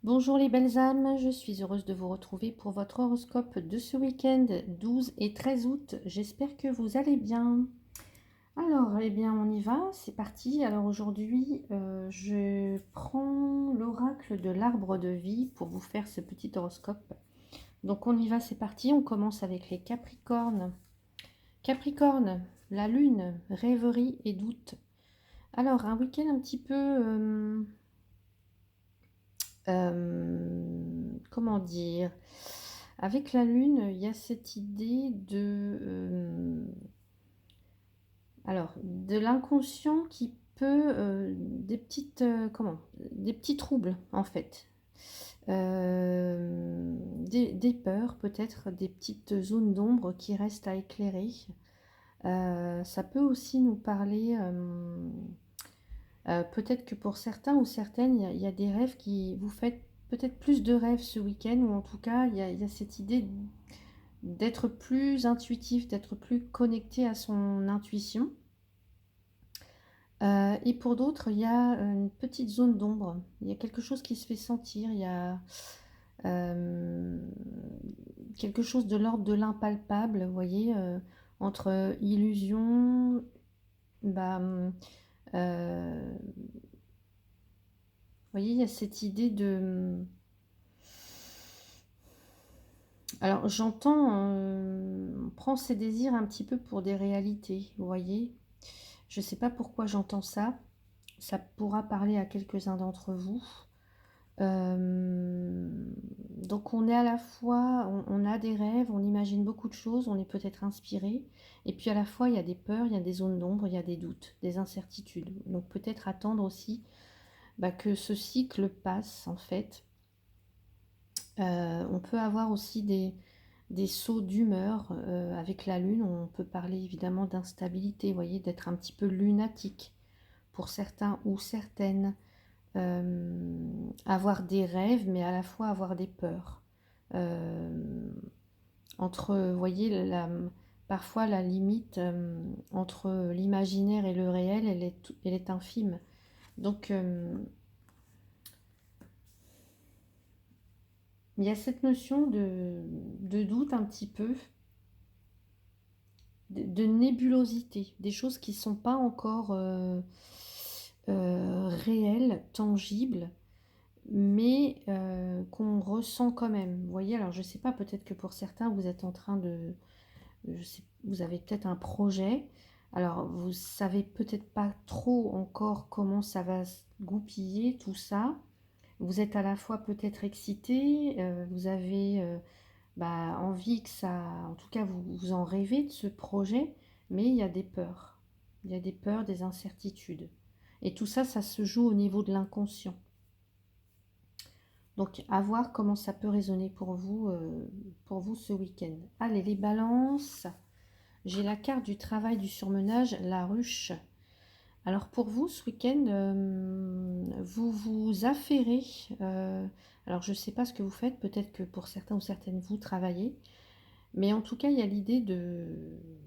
Bonjour les belles âmes, je suis heureuse de vous retrouver pour votre horoscope de ce week-end 12 et 13 août. J'espère que vous allez bien. Alors, eh bien, on y va, c'est parti. Alors aujourd'hui, je prends l'oracle de l'arbre de vie pour vous faire ce petit horoscope. Donc on y va, c'est parti. On commence avec les Capricornes. Capricorne, la lune, rêverie et doute. Alors, un week-end un petit peu... comment dire? Avec la lune, il y a cette idée de l'inconscient qui peut, des petites, des petits troubles en fait. Des peurs peut-être, des petites zones d'ombre qui restent à éclairer. Ça peut aussi nous parler, peut-être que pour certains ou certaines, il y a des rêves qui vous faites peut-être plus de rêves ce week-end, ou en tout cas, il y a cette idée d'être plus intuitif, d'être plus connecté à son intuition. Et pour d'autres, il y a une petite zone d'ombre. Il y a quelque chose qui se fait sentir. Il y a euh, quelque chose de l'ordre de l'impalpable, vous voyez, entre illusion, bah, vous voyez, il y a cette idée de... Alors j'entends, on prend ses désirs un petit peu pour des réalités, vous voyez. Je ne sais pas pourquoi j'entends ça. Ça pourra parler à quelques-uns d'entre vous. Euh, donc on est à la fois, on a des rêves, on imagine beaucoup de choses, on est peut-être inspiré. Et puis à la fois, il y a des peurs, il y a des zones d'ombre, il y a des doutes, des incertitudes. Donc peut-être attendre aussi que ce cycle passe en fait. On peut avoir aussi des sauts d'humeur avec la lune. On peut parler évidemment d'instabilité, vous voyez, d'être un petit peu lunatique pour certains ou certaines. Avoir des rêves, mais à la fois avoir des peurs. Euh, Entre, vous voyez, parfois la limite entre l'imaginaire et le réel, elle est infime. Donc, il y a cette notion de doute un petit peu, de nébulosité, des choses qui ne sont pas encore réelles, tangibles, mais qu'on ressent quand même. Vous voyez, alors je ne sais pas, peut-être que pour certains, vous êtes en train vous avez peut-être un projet. Alors, vous savez peut-être pas trop encore comment ça va se goupiller, tout ça. Vous êtes à la fois peut-être excité, vous avez envie que ça, en tout cas, vous en rêvez de ce projet, mais il y a des peurs. Il y a des peurs, des incertitudes. Et tout ça, ça se joue au niveau de l'inconscient. Donc, à voir comment ça peut résonner pour vous ce week-end. Allez, les balances. J'ai la carte du travail du surmenage, la ruche. Alors, pour vous, ce week-end, vous vous affairez. Alors, je ne sais pas ce que vous faites. Peut-être que pour certains ou certaines, vous travaillez. Mais en tout cas, il y a l'idée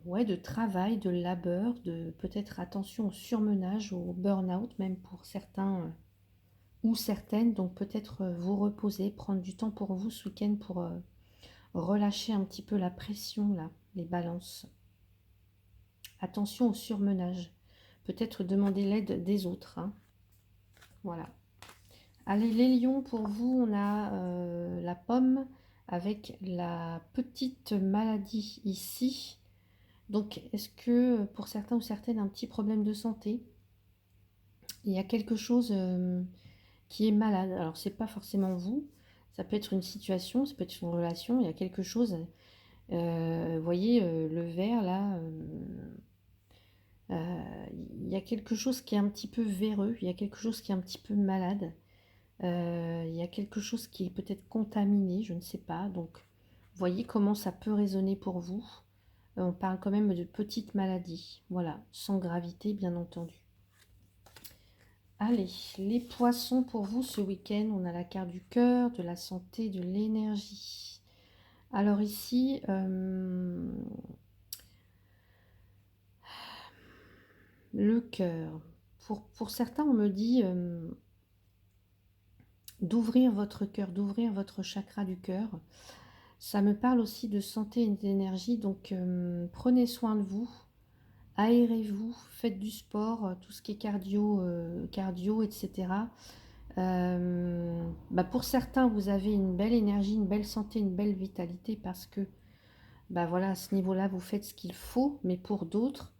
ouais, de travail, de labeur, de peut-être attention au surmenage, au burn-out, même pour certains ou certaines. Donc peut-être vous reposer, prendre du temps pour vous ce week-end pour relâcher un petit peu la pression, là, les balances. Attention au surmenage. Peut-être demander l'aide des autres, hein. Voilà. Allez, les lions, pour vous, on a la pomme avec la petite maladie ici. Donc, est-ce que pour certains ou certaines, un petit problème de santé, il y a quelque chose qui est malade? Alors, c'est pas forcément vous, ça peut être une situation, ça peut être une relation, il y a quelque chose. Vous voyez, le verre là, il y a quelque chose qui est un petit peu véreux, il y a quelque chose qui est un petit peu malade, il y a quelque chose qui est peut-être contaminé, je ne sais pas. Donc, voyez comment ça peut résonner pour vous. On parle quand même de petites maladies, voilà, sans gravité bien entendu. Allez, les poissons pour vous ce week-end, on a la carte du cœur, de la santé, de l'énergie. Alors ici, le cœur. Pour certains, on me dit, d'ouvrir votre cœur, d'ouvrir votre chakra du cœur. Ça me parle aussi de santé et d'énergie, donc prenez soin de vous, aérez-vous, faites du sport, tout ce qui est cardio, etc. Pour certains, vous avez une belle énergie, une belle santé, une belle vitalité parce que voilà, à ce niveau-là, vous faites ce qu'il faut, mais pour d'autres,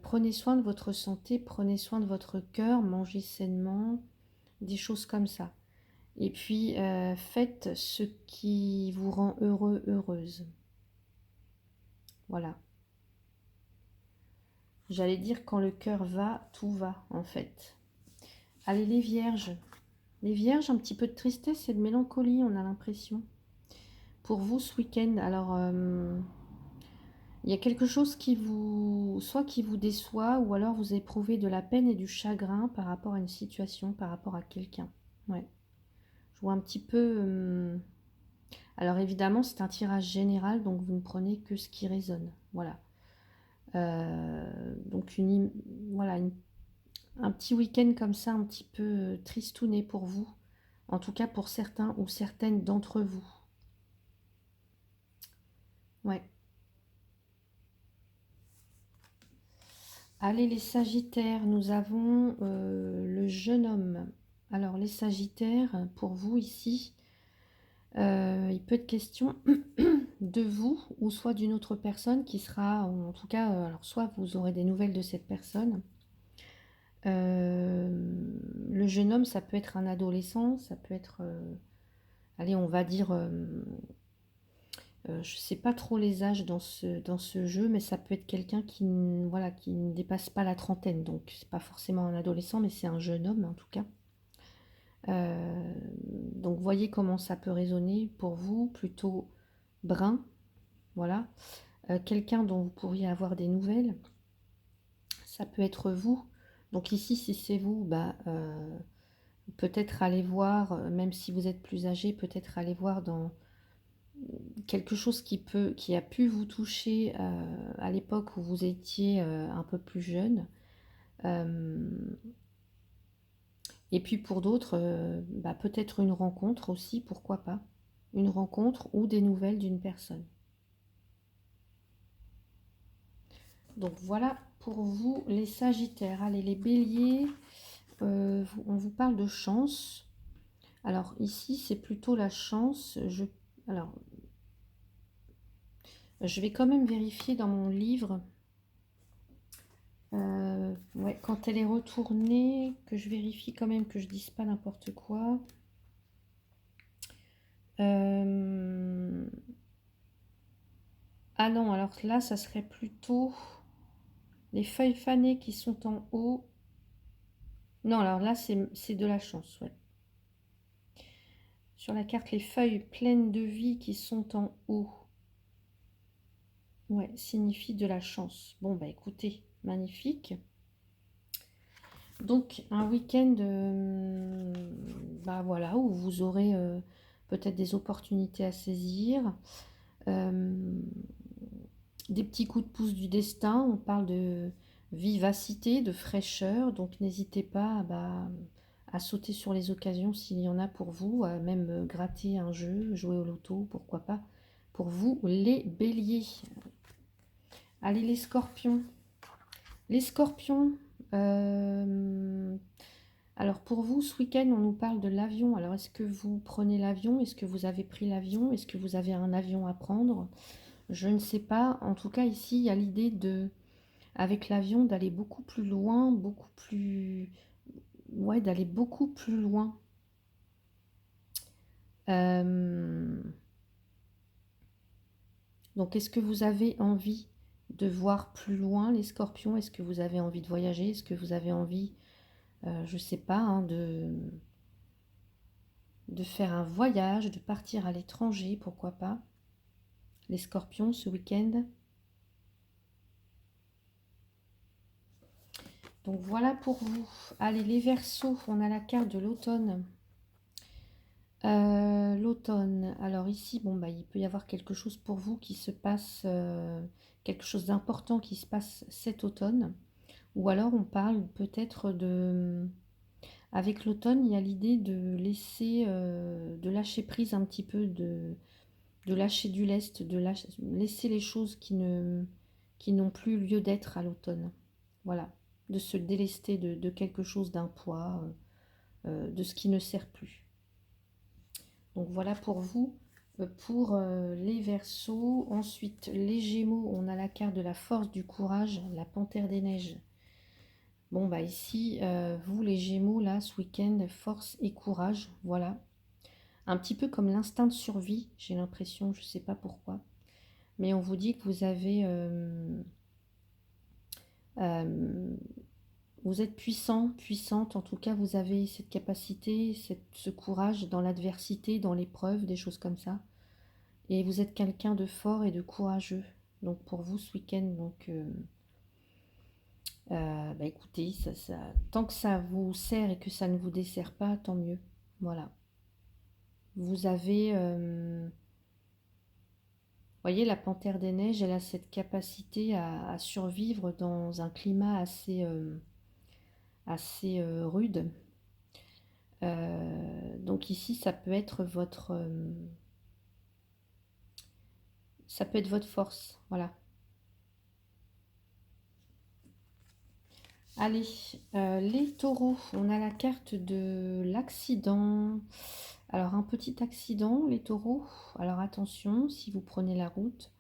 prenez soin de votre santé, prenez soin de votre cœur, mangez sainement, des choses comme ça. Et puis, faites ce qui vous rend heureux, heureuse. Voilà. J'allais dire, quand le cœur va, tout va, en fait. Allez, les vierges. Les vierges, un petit peu de tristesse et de mélancolie, on a l'impression. Pour vous, ce week-end, alors, il y a quelque chose soit qui vous déçoit, ou alors vous éprouvez de la peine et du chagrin par rapport à une situation, par rapport à quelqu'un. Ouais. Je vois un petit peu... Alors évidemment, c'est un tirage général, donc vous ne prenez que ce qui résonne. Voilà. Donc voilà, un petit week-end comme ça, un petit peu tristouné pour vous. En tout cas pour certains ou certaines d'entre vous. Ouais. Allez, les Sagittaires, nous avons le jeune homme. Alors, les Sagittaires, pour vous ici, il peut être question de vous ou soit d'une autre personne qui sera, en tout cas, alors soit vous aurez des nouvelles de cette personne. Le jeune homme, ça peut être un adolescent, ça peut être, allez, on va dire, je ne sais pas trop les âges dans ce jeu, mais ça peut être quelqu'un voilà, qui ne dépasse pas la trentaine. Donc, c'est pas forcément un adolescent, mais c'est un jeune homme en tout cas. Donc, voyez comment ça peut résonner pour vous, plutôt brun, voilà. Quelqu'un dont vous pourriez avoir des nouvelles, ça peut être vous. Donc ici, si c'est vous, peut-être aller voir, même si vous êtes plus âgé, peut-être aller voir dans quelque chose qui a pu vous toucher à l'époque où vous étiez un peu plus jeune. Et puis pour d'autres, peut-être une rencontre aussi, pourquoi pas. Une rencontre ou des nouvelles d'une personne. Donc voilà pour vous les Sagittaires. Allez, les Béliers, on vous parle de chance. Alors ici, c'est plutôt la chance. Alors, je vais quand même vérifier dans mon livre. Ouais, quand elle est retournée, que je vérifie quand même que je dise pas n'importe quoi. Ah non, alors là, ça serait plutôt les feuilles fanées qui sont en haut. Non, alors là, c'est de la chance, ouais. Sur la carte, les feuilles pleines de vie qui sont en haut. Ouais, signifie de la chance. Bon, bah écoutez, magnifique. Donc, un week-end, voilà, où vous aurez peut-être des opportunités à saisir. Des petits coups de pouce du destin. On parle de vivacité, de fraîcheur. Donc, n'hésitez pas à sauter sur les occasions s'il y en a pour vous, à même gratter un jeu, jouer au loto, pourquoi pas. Pour vous, les béliers. Allez, les scorpions. Les scorpions, alors pour vous, ce week-end, on nous parle de l'avion. Alors est-ce que vous prenez l'avion? Est-ce que vous avez pris l'avion? Est-ce que vous avez un avion à prendre? Je ne sais pas. En tout cas, ici, il y a l'idée avec l'avion, d'aller beaucoup plus loin, ouais, d'aller beaucoup plus loin. Donc, est-ce que vous avez envie de voir plus loin, les scorpions? Est-ce que vous avez envie de voyager? Est-ce que vous avez envie, je ne sais pas, hein, de faire un voyage, de partir à l'étranger, pourquoi pas? Les scorpions, ce week-end. Donc voilà pour vous. Allez, les verseaux, on a la carte de l'automne. L'automne. Alors ici, il peut y avoir quelque chose pour vous qui se passe, quelque chose d'important qui se passe cet automne. Ou alors on parle peut-être de... Avec l'automne, il y a l'idée de laisser, de lâcher prise un petit peu, de lâcher du lest, laisser les choses qui n'ont plus lieu d'être à l'automne. Voilà, de se délester de quelque chose, d'un poids, de ce qui ne sert plus. Donc voilà pour vous, pour les Verseaux. Ensuite, les Gémeaux, on a la carte de la force, du courage, la panthère des neiges. Bon, bah ici, vous les Gémeaux, là, ce week-end, force et courage, voilà. Un petit peu comme l'instinct de survie, j'ai l'impression, je ne sais pas pourquoi. Mais on vous dit que vous avez... vous êtes puissant, puissante, en tout cas, vous avez cette capacité, ce courage dans l'adversité, dans l'épreuve, des choses comme ça. Et vous êtes quelqu'un de fort et de courageux. Donc pour vous, ce week-end, donc... bah écoutez, tant que ça vous sert et que ça ne vous dessert pas, tant mieux. Voilà. Vous avez, voyez, la panthère des neiges, elle a cette capacité à survivre dans un climat assez rude. Donc ici, ça peut être votre force. Voilà. Allez, les taureaux, on a la carte de l'accident. Alors, un petit accident, les taureaux. Alors, attention, si vous prenez la route.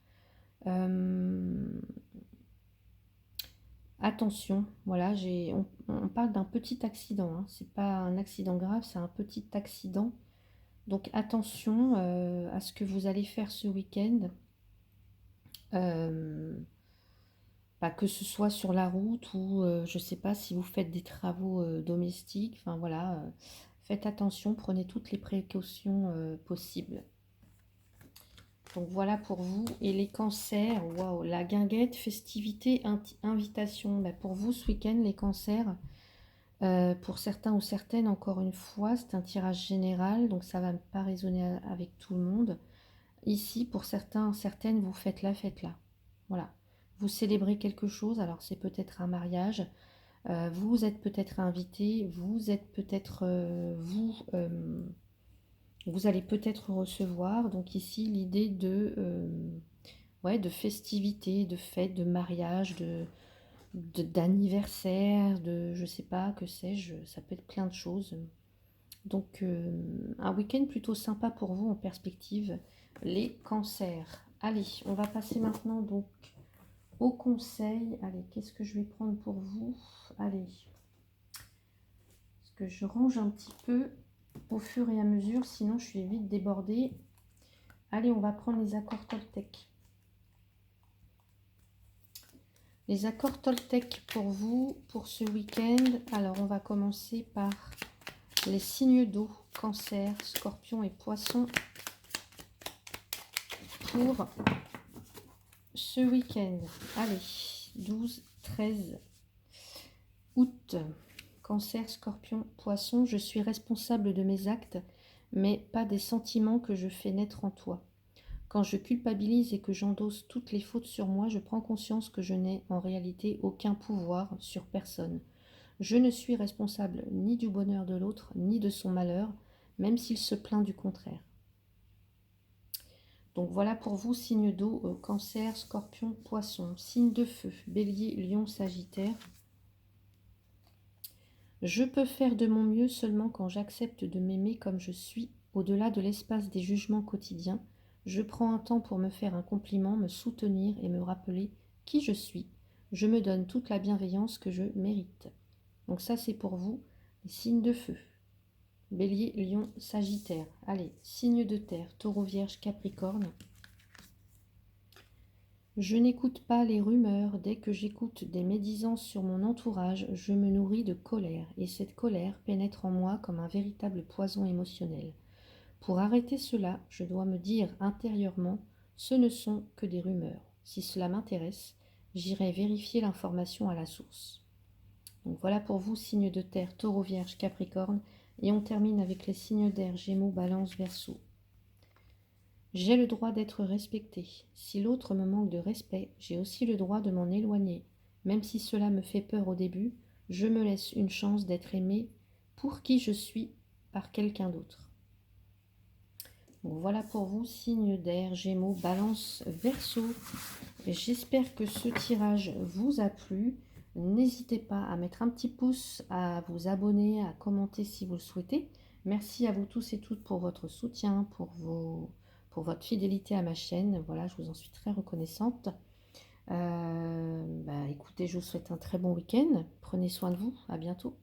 Attention, voilà, on parle d'un petit accident. Hein. C'est pas un accident grave, c'est un petit accident. Donc, attention à ce que vous allez faire ce week-end. Que ce soit sur la route ou je ne sais pas si vous faites des travaux domestiques, enfin voilà, faites attention, prenez toutes les précautions possibles. Donc voilà pour vous. Et les cancers, waouh, la guinguette, festivité, invitation. Bah, pour vous ce week-end, les cancers, pour certains ou certaines, encore une fois, c'est un tirage général, donc ça ne va pas résonner avec tout le monde. Ici, pour certains, certaines, vous faites la fête là. Voilà. Vous célébrez quelque chose, alors c'est peut-être un mariage, vous êtes peut-être invité, vous êtes peut-être, vous allez peut-être recevoir. Donc ici, l'idée ouais, de festivité, de fête, de mariage, d'anniversaire, je sais pas, que sais-je, ça peut être plein de choses. Donc un week-end plutôt sympa pour vous en perspective, les cancers. Allez, on va passer maintenant donc au conseil. Allez, qu'est-ce que je vais prendre pour vous? Allez, parce que je range un petit peu au fur et à mesure, sinon je suis vite débordée. Allez, on va prendre les accords Toltec. Les accords Toltec pour vous, pour ce week-end. Alors, on va commencer par les signes d'eau, Cancer, Scorpion et Poisson. Pour ce week-end, allez, 12-13 août, Cancer, Scorpion, Poisson, je suis responsable de mes actes, mais pas des sentiments que je fais naître en toi. Quand je culpabilise et que j'endosse toutes les fautes sur moi, je prends conscience que je n'ai en réalité aucun pouvoir sur personne. Je ne suis responsable ni du bonheur de l'autre, ni de son malheur, même s'il se plaint du contraire. Donc voilà pour vous, signe d'eau, Cancer, Scorpion, Poisson. Signe de feu, Bélier, Lion, Sagittaire. Je peux faire de mon mieux seulement quand j'accepte de m'aimer comme je suis, au-delà de l'espace des jugements quotidiens. Je prends un temps pour me faire un compliment, me soutenir et me rappeler qui je suis. Je me donne toute la bienveillance que je mérite. Donc ça, c'est pour vous, les signes de feu. Bélier, Lion, Sagittaire. Allez, signe de terre, Taureau, Vierge, Capricorne. Je n'écoute pas les rumeurs. Dès que j'écoute des médisances sur mon entourage, je me nourris de colère, et cette colère pénètre en moi comme un véritable poison émotionnel. Pour arrêter cela, je dois me dire intérieurement, ce ne sont que des rumeurs. Si cela m'intéresse, j'irai vérifier l'information à la source. Donc voilà pour vous, signes de terre, Taureau, Vierge, Capricorne, et on termine avec les signes d'air, Gémeaux, Balance, Verseau. J'ai le droit d'être respecté. Si l'autre me manque de respect, j'ai aussi le droit de m'en éloigner. Même si cela me fait peur au début, je me laisse une chance d'être aimé pour qui je suis par quelqu'un d'autre. Donc voilà pour vous, signe d'air, Gémeaux, Balance, Verseau. J'espère que ce tirage vous a plu. N'hésitez pas à mettre un petit pouce, à vous abonner, à commenter si vous le souhaitez. Merci à vous tous et toutes pour votre soutien, pour votre fidélité à ma chaîne. Voilà, je vous en suis très reconnaissante. Écoutez, je vous souhaite un très bon week-end. Prenez soin de vous. À bientôt.